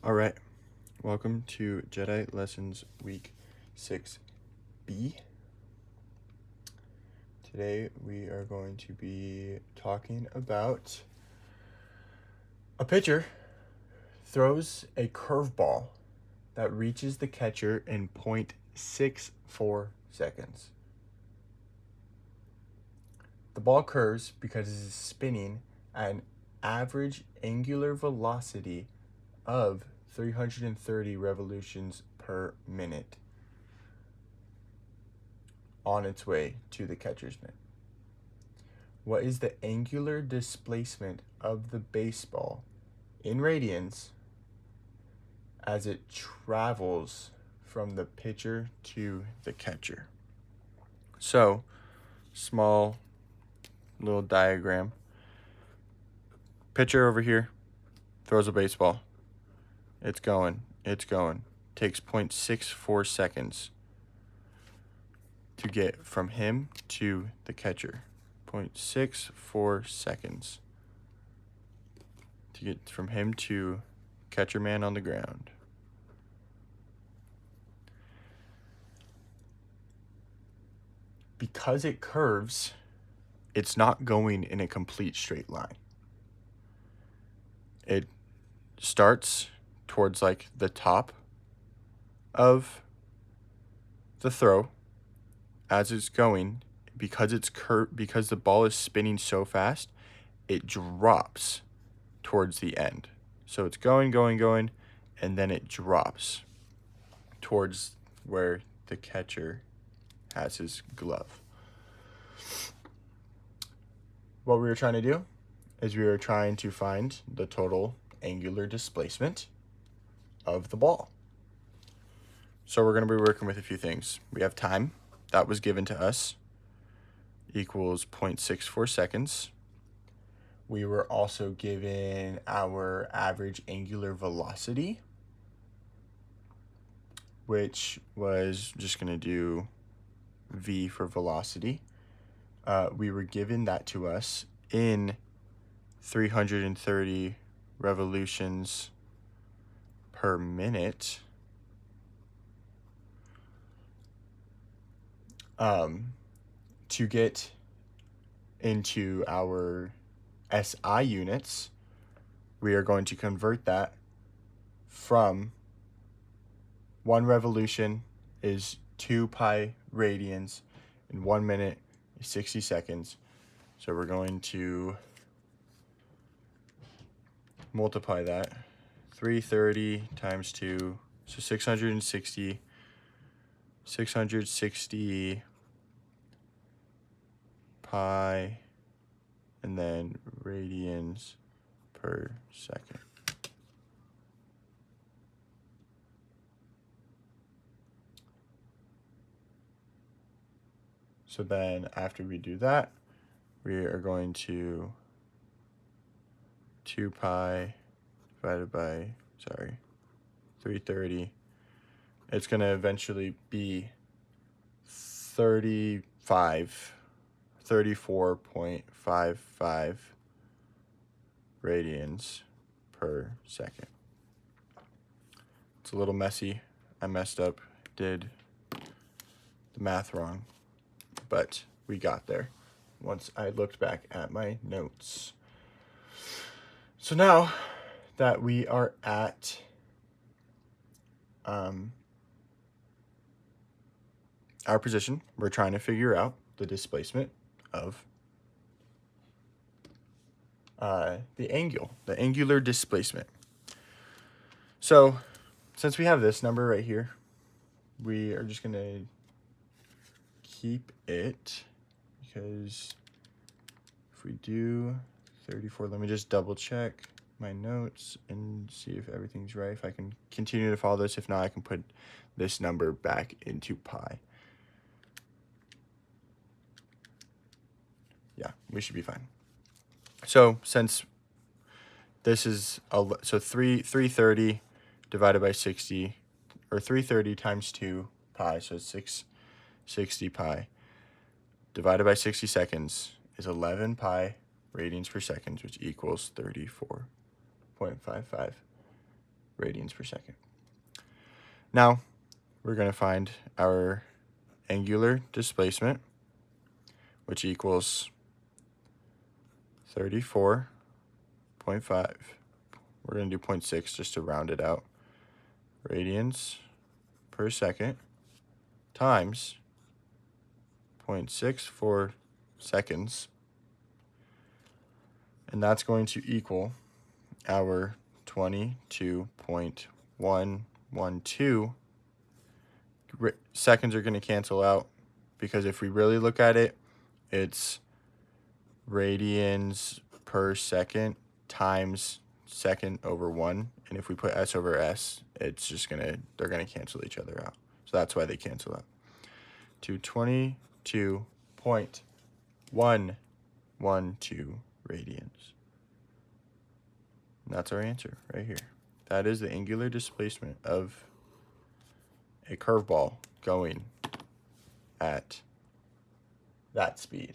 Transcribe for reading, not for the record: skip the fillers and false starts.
All right, welcome to Jedi Lessons Week 6B. Today we are going to be talking about a pitcher throws a curveball that reaches the catcher in 0.64 seconds. The ball curves because it is spinning at an average angular velocity of 330 revolutions per minute on its way to the catcher's mitt. What is the angular displacement of the baseball in radians as it travels from the pitcher to the catcher? So, small little diagram. Pitcher over here throws a baseball. It's going. Takes 0.64 seconds to get from him to the catcher. 0.64 seconds to get from him to catcher man on the ground. Because it curves, it's not going in a complete straight line. It starts towards like the top of the throw as it's going. Because because the ball is spinning so fast, it drops towards the end. So it's going, and then it drops towards where the catcher has his glove. What we were trying to do is we were trying to find the total angular displacement of the ball. So we're going to be working with a few things. We have time that was given to us equals 0.64 seconds. We were also given our average angular velocity, which was just going to do V for velocity. We were given that to us in 330 revolutions per minute. To get into our SI units, we are going to convert that from 1 revolution is 2 pi radians, and 1 minute is 60 seconds. So we're going to multiply that. 330 times 2, so 660 pi, and then radians per second. So then after we do that, we are going to 2 pi divided by, 330. It's going to eventually be 34.55 radians per second. It's a little messy. I messed up, did the math wrong, but we got there once I looked back at my notes. So now that we are at our position, we're trying to figure out the displacement of the angular displacement. So since we have this number right here, we are just going to keep it, because if we do 34, let me just double check my notes and see if everything's right, if I can continue to follow this. If not, I can put this number back into pi. Yeah, we should be fine. So since this is 330 divided by 60, or 330 times 2 pi, so it's 660 pi divided by 60 seconds is 11 pi radians per second, which equals 34.55 radians per second. Now, we're going to find our angular displacement, which equals 34.5. We're going to do 0.6 just to round it out. Radians per second times 0.64 seconds. And that's going to equal our 22.112. Seconds are going to cancel out because if we really look at it, it's radians per second times second over 1. And if we put s over s, it's just they're going to cancel each other out. So that's why they cancel out. To 22.112 radians. And that's our answer right here. That is the angular displacement of a curveball going at that speed.